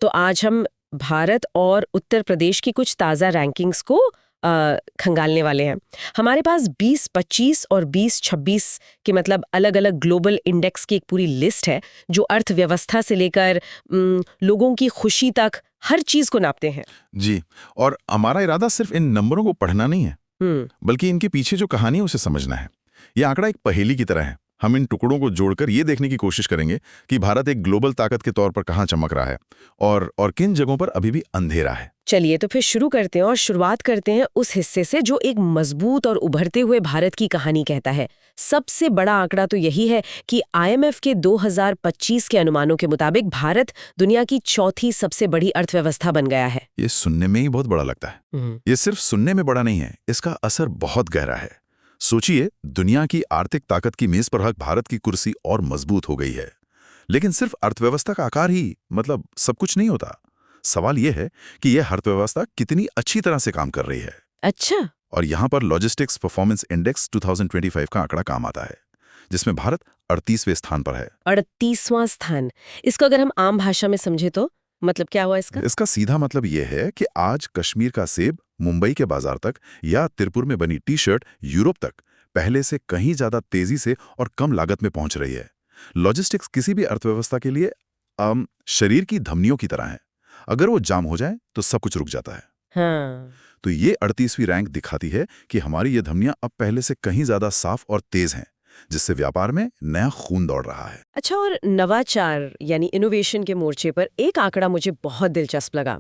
तो आज हम भारत और उत्तर प्रदेश की कुछ ताज़ा रैंकिंग्स को खंगालने वाले हैं। हमारे पास 2025 और 2026 के मतलब अलग-अलग ग्लोबल इंडेक्स की एक पूरी लिस्ट है, जो अर्थव्यवस्था से लेकर लोगों की खुशी तक हर चीज़ को नापते हैं। जी। और हमारा इरादा सिर्फ इन नंबरों को पढ़ना नहीं है, बल्कि इनके पीछे जो कहानी है उसे समझना है। यह आंकड़ा एक पहेली की तरह है। हम इन टुकड़ों को जोड़कर ये देखने की कोशिश करेंगे कि भारत एक ग्लोबल ताकत के तौर पर कहाँ चमक रहा है और किन जगहों पर अभी भी अंधेरा है। चलिए तो फिर शुरू करते हैं और शुरुआत करते हैं उस हिस्से से जो एक मजबूत और उभरते हुए भारत की कहानी कहता है। सबसे बड़ा आंकड़ा तो यही है कि IMF के 2025 के अनुमानों के मुताबिक भारत दुनिया की चौथी सबसे बड़ी अर्थव्यवस्था बन गया है। ये सुनने में ही बहुत बड़ा लगता है। ये सिर्फ सुनने में बड़ा नहीं है, इसका असर बहुत गहरा है। सोचिए, दुनिया की आर्थिक ताकत की मेज पर रख भारत की कुर्सी और मजबूत हो गई है। लेकिन सिर्फ अर्थव्यवस्था का आकार ही मतलब सब कुछ नहीं होता। सवाल यह है कि यह अर्थव्यवस्था कितनी अच्छी तरह से काम कर रही है। अच्छा। और यहाँ पर लॉजिस्टिक्स परफॉर्मेंस इंडेक्स 2025 का आंकड़ा काम आता है, जिसमें भारत 38वें स्थान पर है। 38वां स्थान। इसको अगर हम आम भाषा में समझे तो मतलब क्या हुआ इसका? इसका सीधा मतलब यह है कि आज कश्मीर का सेब मुंबई के बाजार तक या तिरपुर में बनी टी शर्ट यूरोप तक पहले से कहीं ज्यादा तेजी से और कम लागत में पहुंच रही है। लॉजिस्टिक्स किसी भी अर्थव्यवस्था के लिए शरीर की धमनियों की तरह है। अगर वो जाम हो जाए तो सब कुछ रुक जाता है। हाँ। तो ये 38वीं रैंक दिखाती है कि हमारी ये धमनियां अब पहले से कहीं ज्यादा साफ और तेज हैं, जिससे व्यापार में नया खून दौड़ रहा है। अच्छा, और नवाचार यानी इनोवेशन के मोर्चे पर एक आंकड़ा मुझे बहुत दिलचस्प लगा।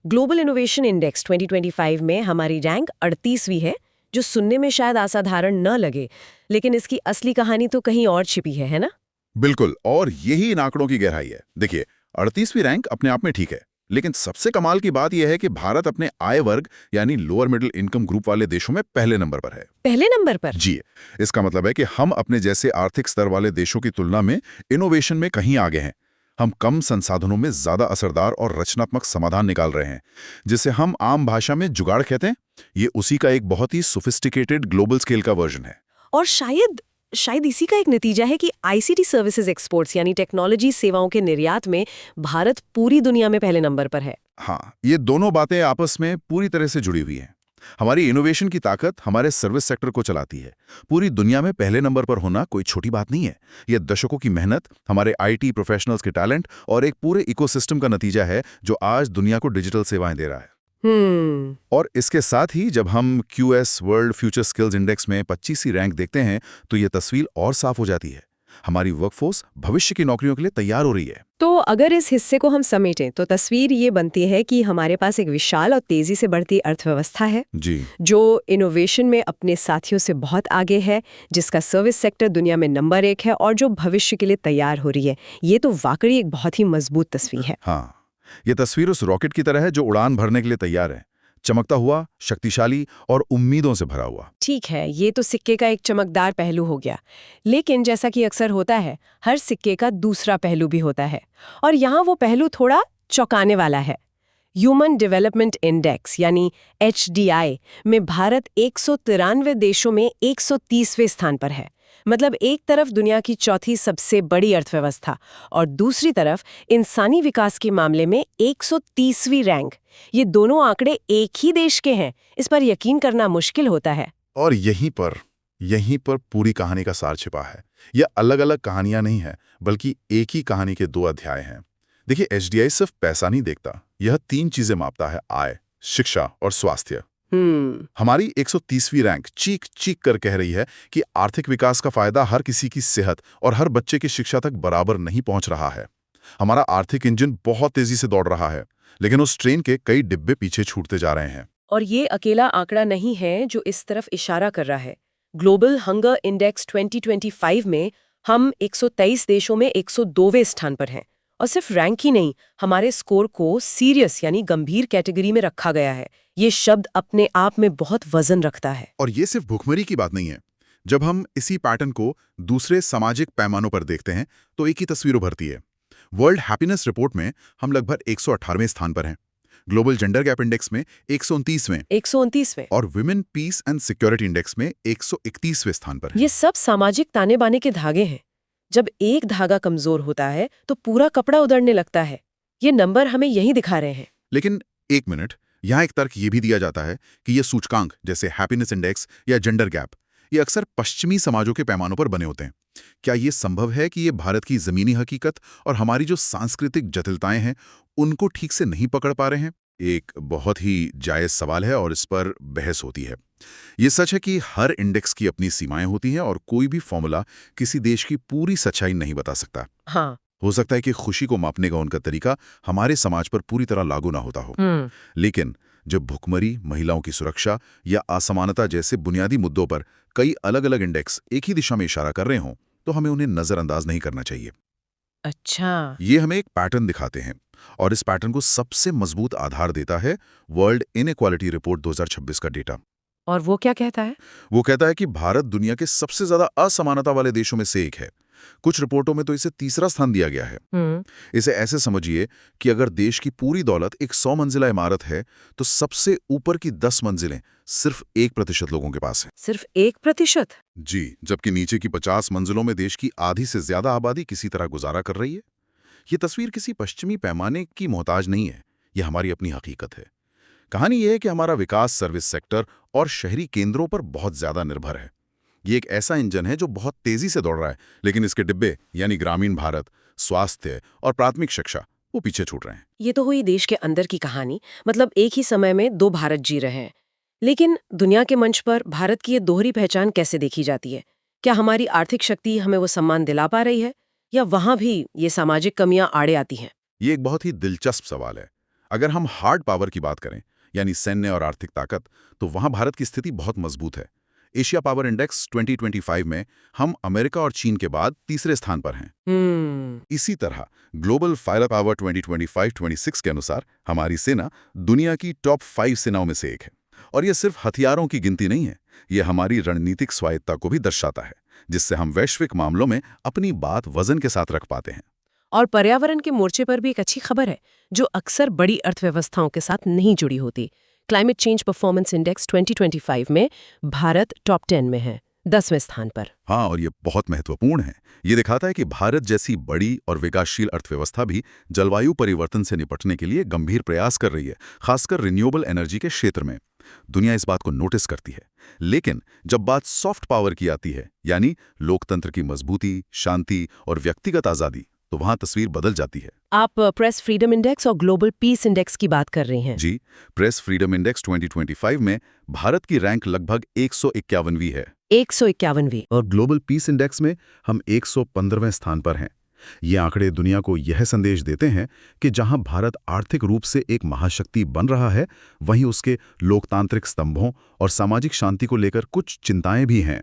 ग्लोबल इनोवेशन इंडेक्स 2025 में हमारी रैंक 38वीं है, जो सुनने में शायद असाधारण न लगे, लेकिन इसकी असली कहानी तो कहीं और छिपी है ना? बिल्कुल, और यही इन आंकड़ों की गहराई है। देखिए, 38वीं रैंक अपने आप में ठीक है, लेकिन सबसे कमाल की बात यह है कि भारत अपने आय वर्ग यानी लोअर मिडिल इनकम ग्रुप वाले देशों में पहले नंबर पर है। पहले नंबर पर? जी। इसका मतलब है कि हम अपने जैसे आर्थिक स्तर वाले देशों की तुलना में इनोवेशन में कहीं आगे हैं। हम कम संसाधनों में ज्यादा असरदार और रचनात्मक समाधान निकाल रहे हैं, जिसे हम आम भाषा में जुगाड़ कहते हैं। ये उसी का एक बहुत ही सोफिस्टिकेटेड ग्लोबल स्केल का वर्जन है। और शायद इसी का एक नतीजा है कि ICT सर्विसेज एक्सपोर्ट्स यानी टेक्नोलॉजी सेवाओं के निर्यात में भारत पूरी दुनिया में पहले नंबर पर है। हाँ, ये दोनों बातें आपस में पूरी तरह से जुड़ी हुई हैं। हमारी इनोवेशन की ताकत हमारे सर्विस सेक्टर को चलाती है। पूरी दुनिया में पहले नंबर पर होना कोई छोटी बात नहीं है। यह दशकों की मेहनत, हमारे IT प्रोफेशनल्स के टैलेंट और एक पूरे इकोसिस्टम का नतीजा है, जो आज दुनिया को डिजिटल सेवाएं दे रहा है। और इसके साथ ही जब हम QS world future skills index में 25वीं रैंक देखते हैं, तो ये तस्वीर और साफ हो जाती है। हमारी वर्कफोर्स भविष्य की नौकरियों के लिए तैयार हो रही है। तो अगर इस हिस्से को हम समेटें तो तस्वीर ये बनती है कि हमारे पास एक विशाल और तेजी से बढ़ती अर्थव्यवस्था है जी, जो इनोवेशन में अपने साथियों से बहुत आगे है, जिसका सर्विस सेक्टर दुनिया में नंबर 1 है और जो भविष्य के लिए तैयार हो रही है। ये तो वाकई एक बहुत ही मजबूत तस्वीर है। हाँ, ये तस्वीर उस रॉकेट की तरह है जो उड़ान भरने के लिए तैयार है, चमकता हुआ, शक्तिशाली और उम्मीदों से भरा हुआ। ठीक है, ये तो सिक्के का एक चमकदार पहलू हो गया, लेकिन जैसा कि अक्सर होता है, हर सिक्के का दूसरा पहलू भी होता है, और यहाँ वो पहलू थोड़ा चौंकाने वाला है। ह्यूमन डेवलपमेंट इंडेक्स यानी HDI में भारत 193 देशों में 130वें स्थान पर है। मतलब एक तरफ दुनिया की चौथी सबसे बड़ी अर्थव्यवस्था और दूसरी तरफ इंसानी विकास के मामले में 130वीं रैंक। ये दोनों आंकड़े एक ही देश के हैं, इस पर यकीन करना मुश्किल होता है। और यहीं पर पूरी कहानी का सार छिपा है। यह अलग-अलग कहानियां नहीं है, बल्कि एक ही कहानी के 2 अध्याय हैं। देखिए, HDI सिर्फ पैसा नहीं देखता, यह 3 चीजें मापता है: आय, शिक्षा और स्वास्थ्य। हमारी 130वीं रैंक चीख चीख कर कह रही है कि आर्थिक विकास का फायदा हर किसी की सेहत और हर बच्चे की शिक्षा तक बराबर नहीं पहुंच रहा है। हमारा आर्थिक इंजन बहुत तेजी से दौड़ रहा है, लेकिन उस ट्रेन के कई डिब्बे पीछे छूटते जा रहे हैं। और ये अकेला आंकड़ा नहीं है जो इस तरफ इशारा कर रहा है। ग्लोबल हंगर इंडेक्स 2025 में हम 123 देशों में 102वें स्थान पर हैं। और सिर्फ रैंक ही नहीं, हमारे स्कोर को सीरियस यानी गंभीर कैटेगरी में रखा गया है। ये शब्द अपने आप में बहुत वजन रखता है। और ये सिर्फ भुखमरी की बात नहीं है। जब हम इसी पैटर्न को दूसरे सामाजिक पैमानों पर देखते हैं, तो एक ही तस्वीर उभरती है। वर्ल्ड हैप्पीनेस रिपोर्ट में हम लगभग 118वें स्थान पर हैं। ग्लोबल जेंडर गैप इंडेक्स में 129वें और women peace and security index में 131वें स्थान पर है। ये सब सामाजिक ताने बाने के धागे हैं। जब एक धागा कमजोर होता है तो पूरा कपड़ा उधड़ने लगता है। ये नंबर हमें यही दिखा रहे हैं। लेकिन एक मिनट, यहाँ एक तर्क ये भी दिया जाता है कि ये सूचकांक जैसे हैप्पीनेस इंडेक्स या जेंडर गैप ये अक्सर पश्चिमी समाजों के पैमानों पर बने होते हैं। क्या ये संभव है कि ये भारत की जमीनी हकीकत और हमारी जो सांस्कृतिक जटिलताएं हैं उनको ठीक से नहीं पकड़ पा रहे हैं? एक बहुत ही जायज सवाल है और इस पर बहस होती है। ये सच है कि हर इंडेक्स की अपनी सीमाएं होती हैं और कोई भी फॉर्मूला किसी देश की पूरी सच्चाई नहीं बता सकता। हाँ। हो सकता है कि खुशी को मापने का उनका तरीका हमारे समाज पर पूरी तरह लागू ना होता हो। लेकिन जब भुखमरी, महिलाओं की सुरक्षा या असमानता जैसे बुनियादी मुद्दों पर कई अलग अलग इंडेक्स एक ही दिशा में इशारा कर रहे हों तो हमें उन्हें नजरअंदाज नहीं करना चाहिए। अच्छा। ये हमें एक पैटर्न दिखाते हैं और इस पैटर्न को सबसे मजबूत आधार देता है वर्ल्ड इनइक्वालिटी रिपोर्ट 2026 का डेटा। और वो क्या कहता है? वो कहता है कि भारत दुनिया के सबसे ज्यादा असमानता वाले देशों में से एक है। कुछ रिपोर्टों में तो इसे तीसरा स्थान दिया गया है। इसे ऐसे समझिए कि अगर देश की पूरी दौलत एक 100 मंजिला इमारत है तो सबसे ऊपर की 10 मंजिलें सिर्फ 1% लोगों के पास है। सिर्फ 1%? जी, जबकि नीचे की 50 मंजिलों में देश की आधी से ज्यादा आबादी किसी तरह गुजारा कर रही है। ये तस्वीर किसी पश्चिमी पैमाने की मोहताज नहीं है, ये हमारी अपनी हकीकत है। कहानी यह है कि हमारा विकास सर्विस सेक्टर और शहरी केंद्रों पर बहुत ज्यादा निर्भर है। ये एक ऐसा इंजन है जो बहुत तेजी से दौड़ रहा है, लेकिन इसके डिब्बे यानी ग्रामीण भारत, स्वास्थ्य और प्राथमिक शिक्षा वो पीछे छूट रहे हैं। ये तो हुई देश के अंदर की कहानी, मतलब एक ही समय में दो भारत जी रहे हैं। लेकिन दुनिया के मंच पर भारत की ये दोहरी पहचान कैसे देखी जाती है? क्या हमारी आर्थिक शक्ति हमें वो सम्मान दिला पा रही है या वहां भी ये सामाजिक कमियां आड़े आती हैं? ये एक बहुत ही दिलचस्प सवाल है। अगर हम हार्ड पावर की बात करें यानी सैन्य और आर्थिक ताकत, तो वहां भारत की स्थिति बहुत मजबूत है। एशिया पावर इंडेक्स 2025 में हम अमेरिका और चीन के बाद तीसरे स्थान पर हैं। इसी तरह ग्लोबल फायर पावर 2025-26 के अनुसार हमारी सेना दुनिया की टॉप 5 सेनाओं में से एक है। और ये सिर्फ हथियारों की गिनती नहीं है, ये हमारी रणनीतिक स्वायत्ता को भी दर्शाता है, जिससे हम वैश्विक मामलों में अपनी बात वजन के साथ रख पाते हैं। और पर्यावरण के मोर्चे पर भी एक अच्छी खबर है जो अक्सर बड़ी अर्थव्यवस्थाओं के साथ नहीं जुड़ी होती। क्लाइमेट चेंज परफॉर्मेंस इंडेक्स 2025 में भारत टॉप 10 में है, 10वें स्थान पर। हाँ, और ये बहुत महत्वपूर्ण है। ये दिखाता है कि भारत जैसी बड़ी और विकासशील अर्थव्यवस्था भी जलवायु परिवर्तन से निपटने के लिए गंभीर प्रयास कर रही है, खासकर रिन्यूएबल एनर्जी के क्षेत्र में। दुनिया इस बात को नोटिस करती है। लेकिन जब बात सॉफ्ट पावर की आती है, यानी लोकतंत्र की मजबूती, शांति और व्यक्तिगत आजादी, तो वहां तस्वीर बदल जाती है। आप प्रेस फ्रीडम इंडेक्स और ग्लोबल पीस इंडेक्स की बात कर रही हैं। जी, प्रेस फ्रीडम इंडेक्स 2025 में भारत की रैंक लगभग 151वीं है। 151वीं। और ग्लोबल पीस इंडेक्स में हम 115वें स्थान पर हैं। ये आंकड़े दुनिया को यह संदेश देते हैं कि जहां भारत आर्थिक रूप से एक महाशक्ति बन रहा है, वहीं उसके लोकतांत्रिक स्तंभों और सामाजिक शांति को लेकर कुछ चिंताएं भी हैं।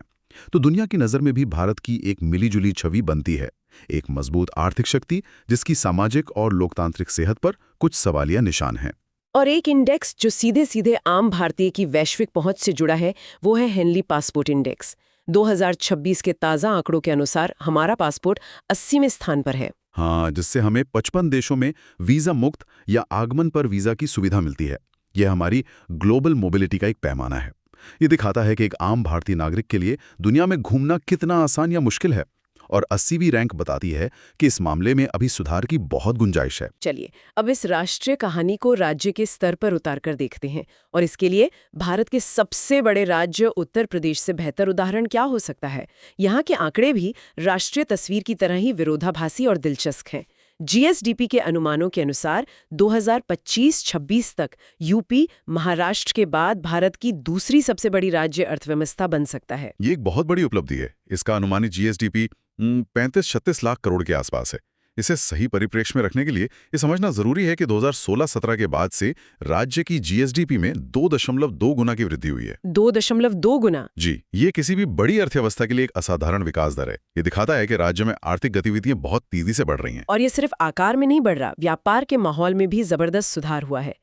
तो दुनिया की नज़र में भी भारत की एक मिलीजुली छवि बनती है, एक मजबूत आर्थिक शक्ति जिसकी सामाजिक और लोकतांत्रिक सेहत पर कुछ सवालिया निशान हैं। और एक इंडेक्स जो सीधे सीधे आम भारतीय की वैश्विक पहुंच से जुड़ा है, वो है हेनली पासपोर्ट इंडेक्स। 2026 के ताज़ा आंकड़ों के अनुसार हमारा पासपोर्ट 80वें स्थान पर है। हाँ, जिससे हमें 55 देशों में वीज़ा मुक्त या आगमन पर वीज़ा की सुविधा मिलती है। यह हमारी ग्लोबल मोबिलिटी का एक पैमाना है। ये दिखाता है कि एक आम भारतीय नागरिक के लिए दुनिया में घूमना कितना आसान या मुश्किल है। और 80वीं रैंक बताती है कि इस मामले में अभी सुधार की बहुत गुंजाइश है। चलिए अब इस राष्ट्रीय कहानी को राज्य के स्तर पर उतारकर देखते हैं, और इसके लिए भारत के सबसे बड़े राज्य उत्तर प्रदेश से बेहतर उदाहरण क्या हो सकता है। यहाँ के आंकड़े भी राष्ट्रीय तस्वीर की तरह ही विरोधाभासी और दिलचस्प हैं। जीएसडीपी के अनुमानों के अनुसार 2025-26 तक यूपी महाराष्ट्र के बाद भारत की दूसरी सबसे बड़ी राज्य अर्थव्यवस्था बन सकता है। ये एक बहुत बड़ी उपलब्धि है। इसका अनुमानित जीएसडीपी 35-36 लाख करोड़ के आसपास है। इसे सही परिप्रेक्ष्य में रखने के लिए ये समझना जरूरी है कि 2016-17 के बाद से राज्य की जीएसडीपी में 2.2 गुना की वृद्धि हुई है। 2.2 गुना? जी, ये किसी भी बड़ी अर्थव्यवस्था के लिए एक असाधारण विकास दर है। ये दिखाता है कि राज्य में आर्थिक गतिविधियां बहुत तेजी से बढ़ रही हैं। और ये सिर्फ आकार में नहीं बढ़ रहा, व्यापार के माहौल में भी जबरदस्त सुधार हुआ है।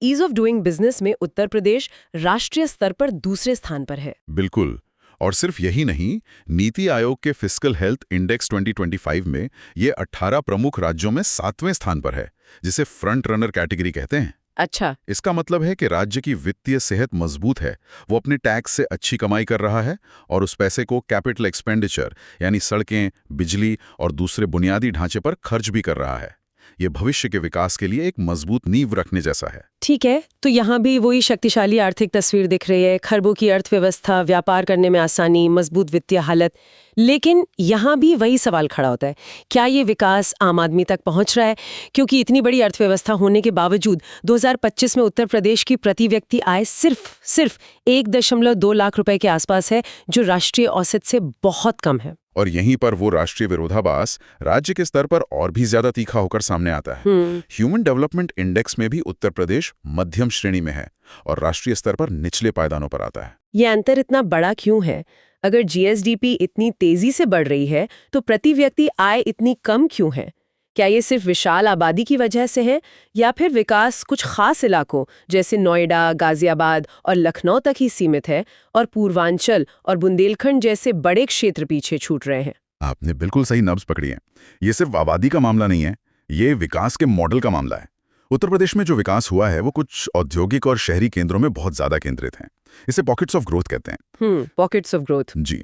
ईज ऑफ डूइंग बिजनेस में उत्तर प्रदेश राष्ट्रीय स्तर पर दूसरे स्थान पर है। बिल्कुल। और सिर्फ यही नहीं, नीति आयोग के फिस्कल हेल्थ इंडेक्स 2025 में ये 18 प्रमुख राज्यों में 7वें स्थान पर है, जिसे फ्रंट रनर कैटेगरी कहते हैं। अच्छा। इसका मतलब है कि राज्य की वित्तीय सेहत मजबूत है, वो अपने टैक्स से अच्छी कमाई कर रहा है और उस पैसे को कैपिटल एक्सपेंडिचर यानी सड़कें, बिजली और दूसरे बुनियादी ढांचे पर खर्च भी कर रहा है। ये भविष्य के विकास के लिए एक मजबूत नींव रखने जैसा है। ठीक है, तो यहाँ भी वही शक्तिशाली आर्थिक तस्वीर दिख रही है, खरबों की अर्थव्यवस्था, व्यापार करने में आसानी, मजबूत वित्तीय हालत। लेकिन यहाँ भी वही सवाल खड़ा होता है, क्या ये विकास आम आदमी तक पहुँच रहा है? क्योंकि इतनी बड़ी अर्थव्यवस्था होने के बावजूद 2025 में उत्तर प्रदेश की प्रति व्यक्ति आय सिर्फ 1.2 लाख रुपए के आसपास है, जो राष्ट्रीय औसत से बहुत कम है। और यहीं पर वो राष्ट्रीय विरोधाभास राज्य के स्तर पर और भी ज्यादा तीखा होकर सामने आता है। ह्यूमन डेवलपमेंट इंडेक्स में भी उत्तर प्रदेश मध्यम श्रेणी में है और राष्ट्रीय स्तर पर निचले पायदानों पर आता है। ये अंतर इतना बड़ा क्यों है? अगर जीएसडीपी इतनी तेजी से बढ़ रही है, तो प्रति व्यक्ति आय इतनी कम क्यों है? क्या ये सिर्फ विशाल आबादी की वजह से है, या फिर विकास कुछ खास इलाकों जैसे नोएडा, गाजियाबाद और लखनऊ तक ही सीमित है और पूर्वांचल और बुंदेलखंड जैसे बड़े क्षेत्र पीछे छूट रहे हैं? आपने बिल्कुल सही नब्ज पकड़ी है। ये सिर्फ आबादी का मामला नहीं है, ये विकास के मॉडल का मामला है। उत्तर प्रदेश में जो विकास हुआ है वो कुछ औद्योगिक और शहरी केंद्रों में बहुत ज्यादा केंद्रित है। इसे पॉकेट्स ऑफ ग्रोथ कहते हैं। Pockets of growth. जी।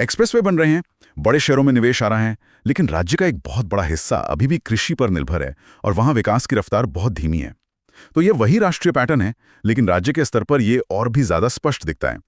एक्सप्रेसवे बन रहे हैं, बड़े शहरों में निवेश आ रहा है, लेकिन राज्य का एक बहुत बड़ा हिस्सा अभी भी कृषि पर निर्भर है और वहां विकास की रफ्तार बहुत धीमी है। तो ये वही राष्ट्रीय पैटर्न है, लेकिन राज्य के स्तर पर ये और भी ज्यादा स्पष्ट दिखता है।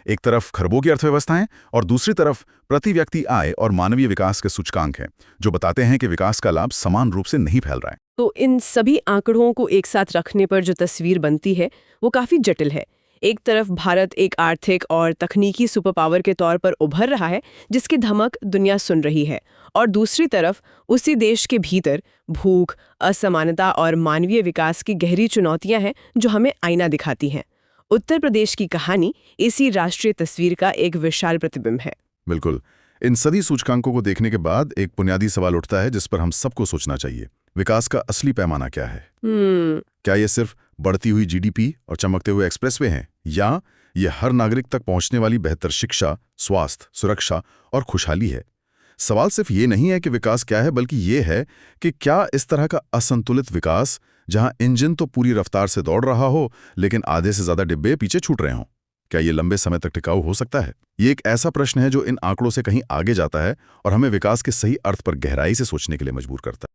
एक तरफ खरबों की अर्थव्यवस्था है और दूसरी तरफ प्रति व्यक्ति आय और मानवीय विकास के सूचकांक हैं, जो बताते हैं कि विकास का लाभ समान रूप से नहीं फैल रहा है। तो इन सभी आंकड़ों को एक साथ रखने पर जो तस्वीर बनती है वो काफी जटिल है। एक तरफ भारत एक आर्थिक और तकनीकी सुपर पावर के तौर पर उभर रहा है, जिसकी धमक दुनिया सुन रही है, और दूसरी तरफ उसी देश के भीतर भूख, असमानता और मानवीय विकास की गहरी चुनौतियां हैं जो हमें आईना दिखाती हैं। उत्तर प्रदेश की कहानी इसी राष्ट्रीय तस्वीर का एक विशाल प्रतिबिंब है। बिल्कुल। इन सभी सूचकांकों को देखने के बाद एक बुनियादी सवाल उठता है जिस पर हम सबको सोचना चाहिए। विकास का असली पैमाना क्या है? क्या ये सिर्फ बढ़ती हुई जीडीपी और चमकते हुए एक्सप्रेसवे हैं, या ये हर नागरिक तक पहुंचने वाली बेहतर शिक्षा, स्वास्थ्य, सुरक्षा और खुशहाली है? सवाल सिर्फ ये नहीं है कि विकास क्या है, बल्कि ये है कि क्या इस तरह का असंतुलित विकास, जहां इंजन तो पूरी रफ्तार से दौड़ रहा हो लेकिन आधे से ज्यादा डिब्बे पीछे छूट रहे हों, क्या ये लंबे समय तक टिकाऊ हो सकता है? ये एक ऐसा प्रश्न है जो इन आंकड़ों से कहीं आगे जाता है और हमें विकास के सही अर्थ पर गहराई से सोचने के लिए मजबूर करता है।